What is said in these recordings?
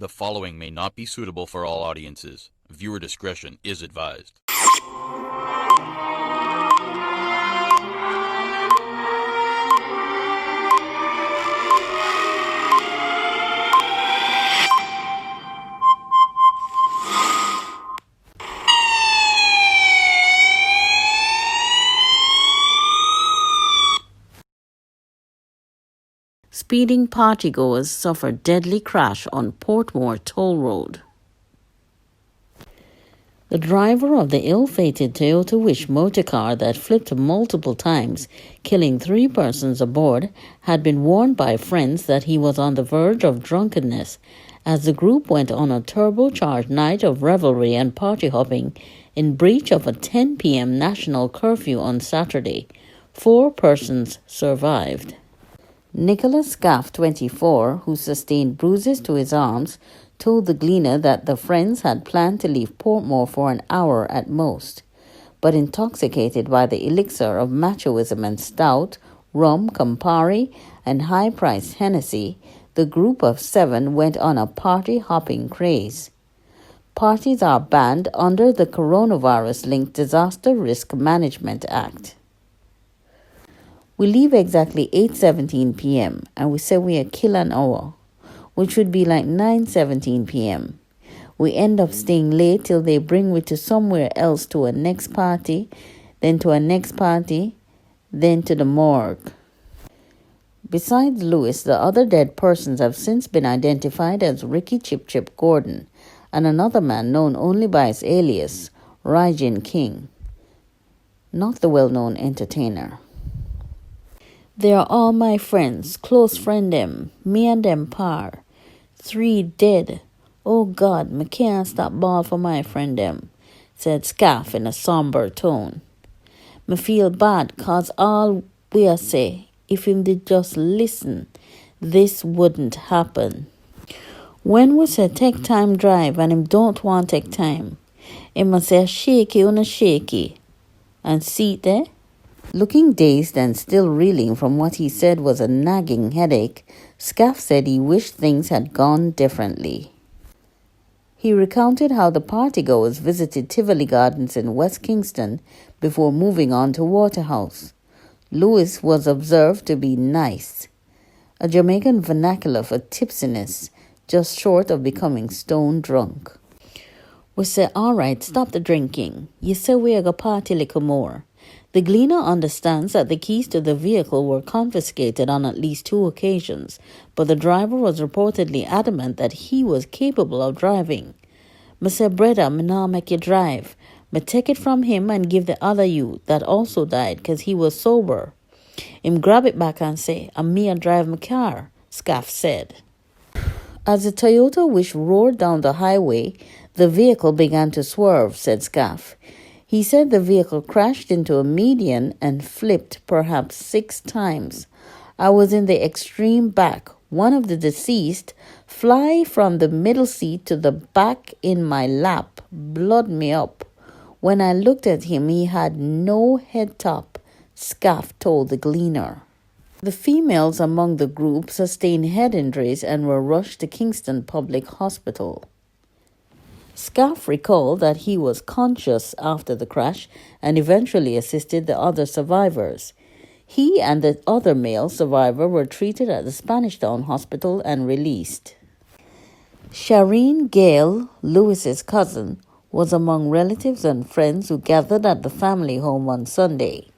The following may not be suitable for all audiences. Viewer discretion is advised. Speeding partygoers suffer deadly crash on Portmore Toll Road. The driver of the ill-fated Toyota Wish motorcar that flipped multiple times, killing 3 persons aboard, had been warned by friends that he was on the verge of drunkenness as the group went on a turbocharged night of revelry and party hopping in breach of a 10 p.m. national curfew on Saturday. 4 persons survived. Nicholas Scaff, 24, who sustained bruises to his arms, told the Gleaner that the friends had planned to leave Portmore for an hour at most. But intoxicated by the elixir of machoism and stout, rum, Campari, and high-priced Hennessy, the group of 7 went on a party-hopping craze. Parties are banned under the Coronavirus-linked Disaster Risk Management Act. We leave exactly 8:17 p.m. and we say we are kill an hour, which would be like 9:17 p.m. We end up staying late till they bring we to somewhere else to a next party, then to a next party, then to the morgue. Besides Lewis, the other dead persons have since been identified as Ricky Chip Chip Gordon and another man known only by his alias, Rajin King, not the well-known entertainer. They are all my friends, close friend them, me and them par. 3 dead. Oh God, me can't stop ball for my friend them, said Scaff in a somber tone. Me feel bad cause all we a say, if him did just listen, this wouldn't happen. When we say take time drive and him don't want take time, him must say shaky on a shaky. And see there? Looking dazed and still reeling from what he said was a nagging headache, Scaff said he wished things had gone differently. He recounted how the partygoers visited Tivoli Gardens in West Kingston before moving on to Waterhouse. Lewis was observed to be nice, a Jamaican vernacular for tipsiness, just short of becoming stone drunk. We say, all right, stop the drinking. You say we are going to party little more. The Gleaner understands that the keys to the vehicle were confiscated on at least 2 occasions, but the driver was reportedly adamant that he was capable of driving. Me say, brother, me nah make you drive. Me take it from him and give the other youth that also died cause he was sober. Him grab it back and say, and me a drive my car, Scaff said. As the Toyota Wish roared down the highway, the vehicle began to swerve, said Scaff. He said the vehicle crashed into a median and flipped perhaps 6 times. I was in the extreme back. One of the deceased fly from the middle seat to the back in my lap, blood me up. When I looked at him, he had no head top, Scaff told the Gleaner. The females among the group sustained head injuries and were rushed to Kingston Public Hospital. Scaff recalled that he was conscious after the crash and eventually assisted the other survivors. He and the other male survivor were treated at the Spanish Town Hospital and released. Shireen Gale, Lewis's cousin, was among relatives and friends who gathered at the family home on Sunday.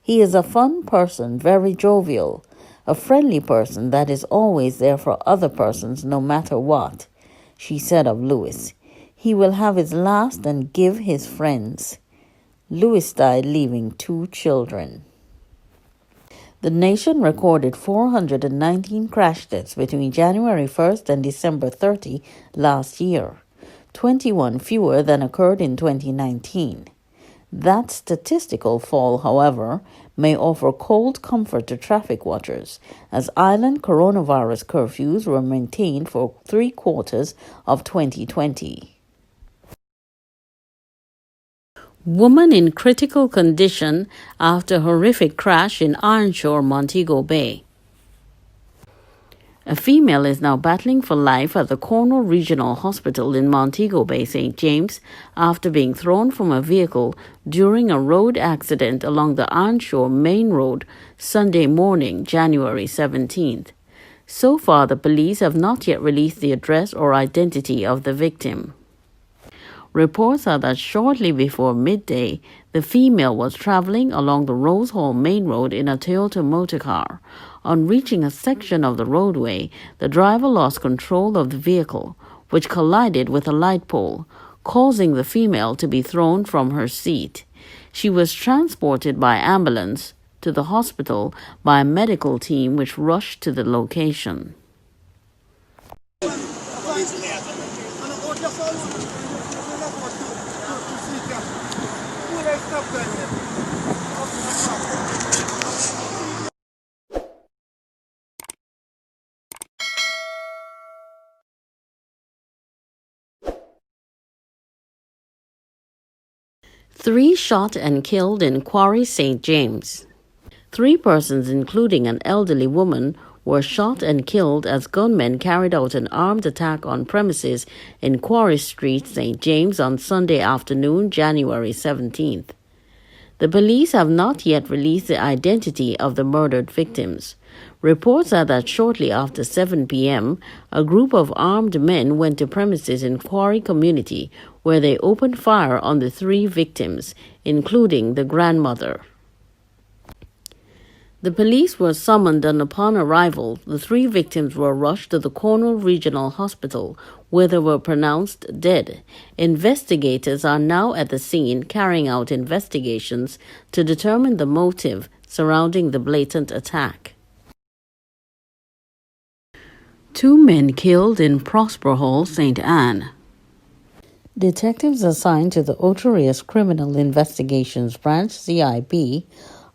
He is a fun person, very jovial, a friendly person that is always there for other persons no matter what, she said of Lewis. He will have his last and give his friends. Lewis died leaving 2 children. The nation recorded 419 crash deaths between January 1st and December 30 last year, 21 fewer than occurred in 2019. That statistical fall, however, may offer cold comfort to traffic watchers, as island coronavirus curfews were maintained for 3/4 of 2020. Woman in critical condition after horrific crash in Ironshore, Montego Bay. A female is now battling for life at the Cornwall Regional Hospital in Montego Bay, St. James, after being thrown from a vehicle during a road accident along the Ironshore main road Sunday morning, January 17th. So far, the police have not yet released the address or identity of the victim. Reports are that shortly before midday, the female was traveling along the Rose Hall main road in a Toyota motor car. On reaching a section of the roadway, the driver lost control of the vehicle, which collided with a light pole, causing the female to be thrown from her seat. She was transported by ambulance to the hospital by a medical team which rushed to the location. Three shot and killed in Quarry, St. James. 3 persons, including an elderly woman, were shot and killed as gunmen carried out an armed attack on premises in Quarry Street, St. James on Sunday afternoon, January 17th. The police have not yet released the identity of the murdered victims. Reports are that shortly after 7 p.m., a group of armed men went to premises in Quarry community where they opened fire on the 3 victims, including the grandmother. The police were summoned, and upon arrival, the 3 victims were rushed to the Cornwall Regional Hospital, where they were pronounced dead. Investigators are now at the scene carrying out investigations to determine the motive surrounding the blatant attack. 2 men killed in Portmore Hall, St. Anne. Detectives assigned to the Notorious Criminal Investigations Branch, CIB,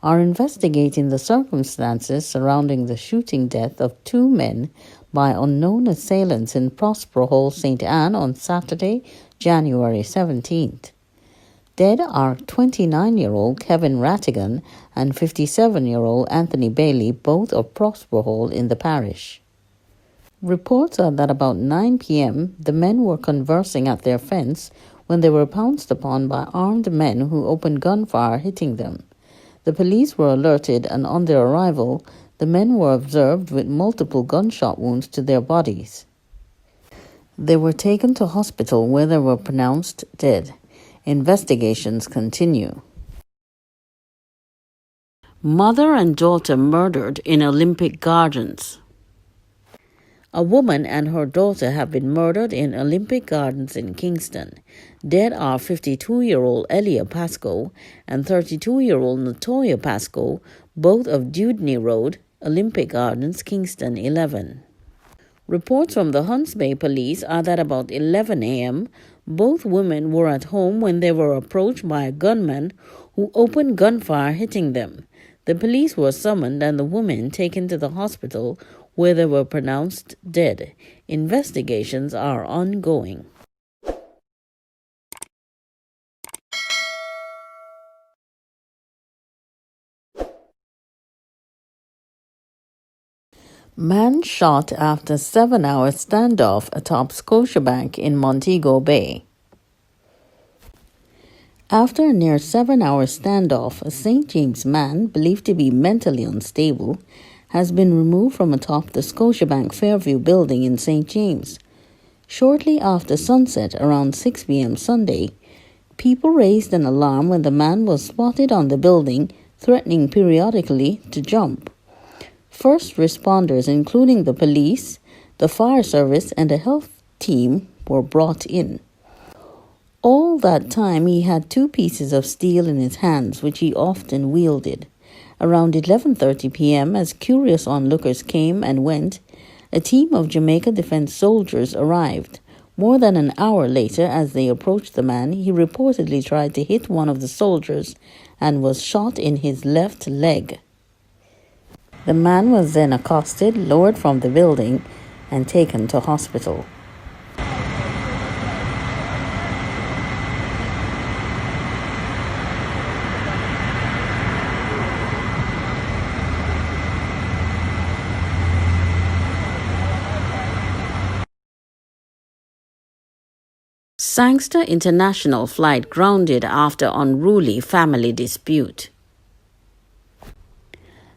are investigating the circumstances surrounding the shooting death of 2 men by unknown assailants in Portmore Hall, St. Anne on Saturday, January 17th. Dead are 29-year-old Kevin Rattigan and 57-year-old Anthony Bailey, both of Portmore Hall in the parish. Reports are that about 9 p.m., the men were conversing at their fence when they were pounced upon by armed men who opened gunfire, hitting them. The police were alerted, and on their arrival, the men were observed with multiple gunshot wounds to their bodies. They were taken to hospital where they were pronounced dead. Investigations continue. Mother and daughter murdered in Olympic Gardens. A woman and her daughter have been murdered in Olympic Gardens in Kingston. Dead are 52-year-old Elia Pascoe and 32-year-old Natoya Pascoe, both of Dewdney Road, Olympic Gardens, Kingston 11. Reports from the Hunts Bay Police are that about 11 a.m., both women were at home when they were approached by a gunman who opened gunfire, hitting them. The police were summoned and the women taken to the hospital where they were pronounced dead. Investigations are ongoing. Man shot after 7-hour standoff atop Scotia Bank in Montego Bay. After a near 7-hour standoff, a St. James man, believed to be mentally unstable, has been removed from atop the Scotia Bank Fairview building in St. James. Shortly after sunset, around 6 p.m. Sunday, people raised an alarm when the man was spotted on the building, threatening periodically to jump. First responders, including the police, the fire service, and a health team, were brought in. All that time, he had 2 pieces of steel in his hands, which he often wielded. Around 11:30 p.m., as curious onlookers came and went, a team of Jamaica Defense soldiers arrived. More than an hour later, as they approached the man, he reportedly tried to hit one of the soldiers and was shot in his left leg. The man was then accosted, lowered from the building, and taken to hospital. Sangster International flight grounded after unruly family dispute.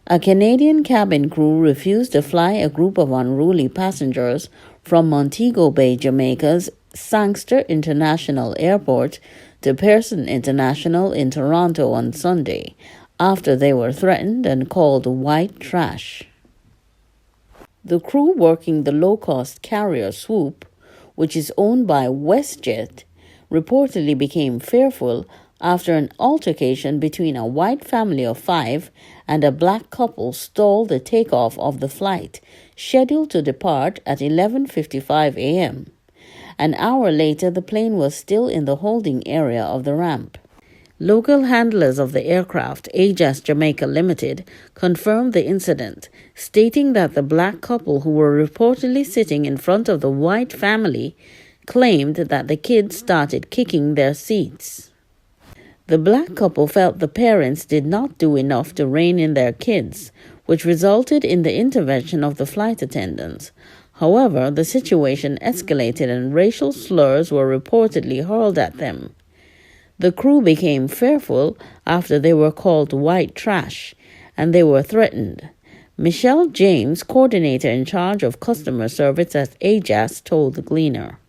A Canadian cabin crew refused to fly a group of unruly passengers from Montego Bay, Jamaica's Sangster International Airport to Pearson International in Toronto on Sunday after they were threatened and called white trash. The crew working the low-cost carrier Swoop, which is owned by WestJet, reportedly became fearful after an altercation between a white family of 5 and a black couple stalled the takeoff of the flight, scheduled to depart at 11:55 a.m. An hour later, the plane was still in the holding area of the ramp. Local handlers of the aircraft, Ajas Jamaica Limited, confirmed the incident, stating that the black couple who were reportedly sitting in front of the white family claimed that the kids started kicking their seats. The black couple felt the parents did not do enough to rein in their kids, which resulted in the intervention of the flight attendants. However, the situation escalated and racial slurs were reportedly hurled at them. The crew became fearful after they were called white trash, and they were threatened. Michelle James, coordinator in charge of customer service at Ajas, told the Gleaner.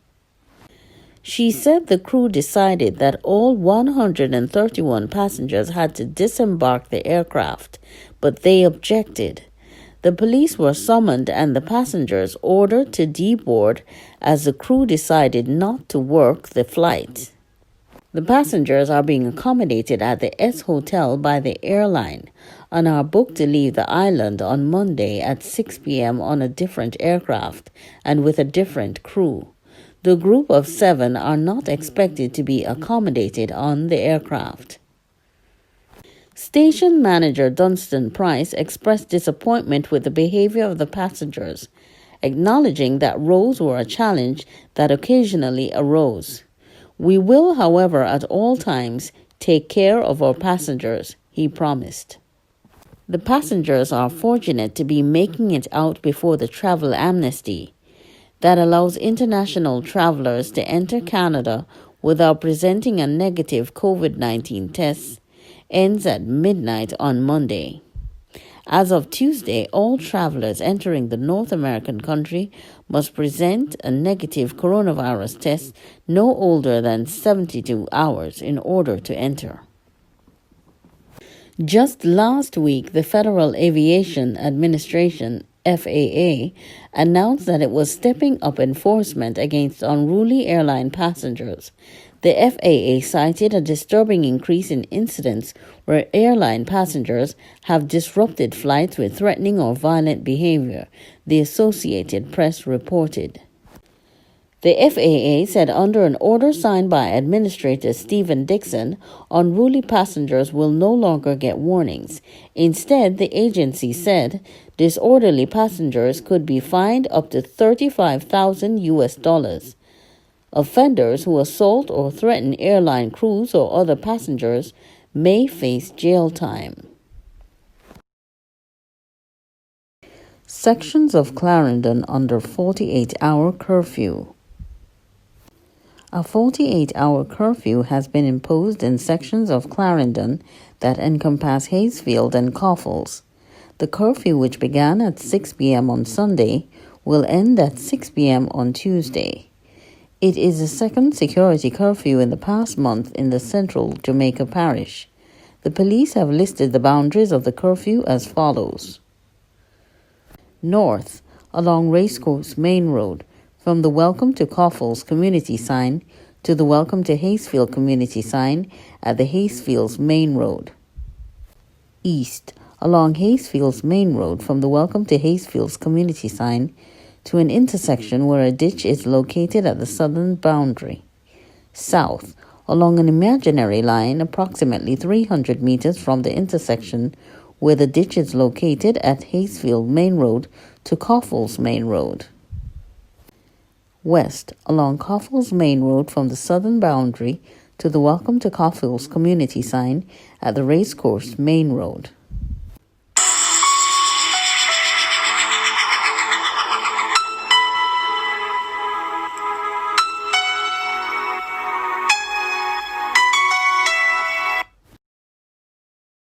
She said the crew decided that all 131 passengers had to disembark the aircraft, but they objected. The police were summoned and the passengers ordered to deboard as the crew decided not to work the flight. The passengers are being accommodated at the S Hotel by the airline and are booked to leave the island on Monday at 6 p.m. on a different aircraft and with a different crew. The group of 7 are not expected to be accommodated on the aircraft. Station manager Dunstan Price expressed disappointment with the behavior of the passengers, acknowledging that rows were a challenge that occasionally arose. "We will, however, at all times take care of our passengers," he promised. The passengers are fortunate to be making it out before the travel amnesty that allows international travelers to enter Canada without presenting a negative COVID-19 test ends at midnight on Monday. As of Tuesday, all travelers entering the North American country must present a negative coronavirus test no older than 72 hours in order to enter. Just last week, the Federal Aviation Administration, FAA, announced that it was stepping up enforcement against unruly airline passengers. The FAA cited a disturbing increase in incidents where airline passengers have disrupted flights with threatening or violent behavior, the Associated Press reported. The FAA said under an order signed by Administrator Stephen Dixon, unruly passengers will no longer get warnings. Instead, the agency said disorderly passengers could be fined up to $35,000. Offenders who assault or threaten airline crews or other passengers may face jail time. Sections of Clarendon under 48-hour curfew. A 48-hour curfew has been imposed in sections of Clarendon that encompass Hayesfield and Coffles. The curfew, which began at 6 p.m. on Sunday, will end at 6 p.m. on Tuesday. It is the second security curfew in the past month in the central Jamaica parish. The police have listed the boundaries of the curfew as follows. North, along Racecourse Main Road, from the Welcome to Coffles community sign to the Welcome to Hayesfield community sign at the Hayesfields Main Road. East, along Hayesfields Main Road, from the Welcome to Hayesfields community sign to an intersection where a ditch is located at the southern boundary. South, along an imaginary line approximately 300 meters from the intersection where the ditch is located at Hayesfield Main Road to Coffles Main Road. West, along Coffles Main Road from the southern boundary to the Welcome to Coffles community sign at the Racecourse Main Road.